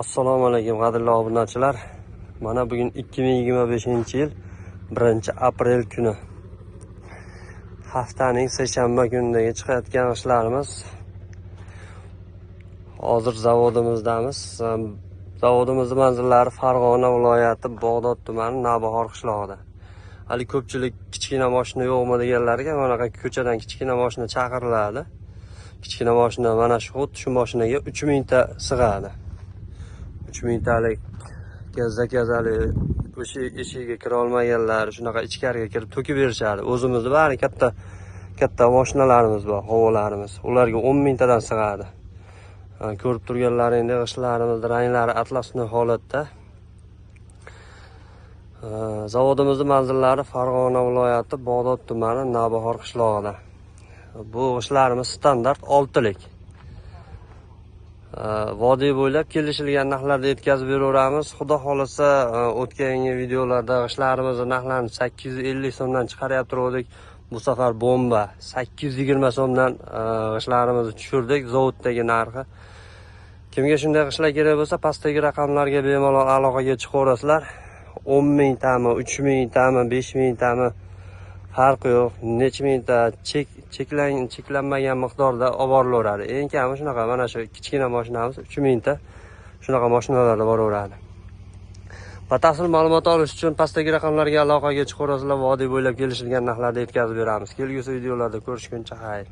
Assalomu alaykum qadrli obunachilar. Mana bugun 2025-yil 1-aprel kuni. Haftaning seshanba kunidagi chiqayotgan ishlarimiz. Hozir zavodimizdamiz. Zavodimizning manzillari Farg'ona viloyati Bog'dod tumani Navbahor qishlog'ida. Hali ko'pchilik kichkina mashina yo'qmi deganlarga mana ko'chadan kichkina mashina chaqiriladi. Kichkina mashina mana shu mashinaga 3000 ta sig'adi. 3000 talik gazali o'sha eshigiga kira olmaganlar shunaqa ichkariga kirib to'kib berishadi. O'zimizda bari katta mashinalarimiz bor, havolarimiz. Ularga 10 tadan sig'adi. Ko'rib turganlaringdek ishlarimiz ranglari atlasli holatda. Zavodimizning manzillari Farg'ona viloyati Bog'dod tumani Navbahor qishlog'ida. Bu ishlarimiz standart 6lik. Vodiy bo'ylab kelishilgan narxlarda yetkazib beraveramiz. Xudo xolasa o'tgan videolarda ishlarimizni narxlarini 850 so'mdan chiqaryapti turdik. Bu safar bomba 820 so'mdan ishlarimizni tushirdik zavoddagi narxi. Kimga shunday ishlar kerak bo'lsa, pastdagi raqamlarga bemalol aloqaga chiqaverasizlar. 10 tami, 3000 tami, 5000 tami farqi yo'q. Necha mingta cheklanmagan miqdorda olib borilaveradi. Eng kami shunaqa mana shu kichkina mashinamiz 3000 ta shunaqa mashinalarda boraveradi. Batafsil ma'lumot olish uchun pastdagi raqamlarga aloqaga chiqaverasizlar. Vodiy bo'ylab kelishilgan narxlarda yetkazib beramiz. Kelgusi videolarda ko'rishguncha xayr.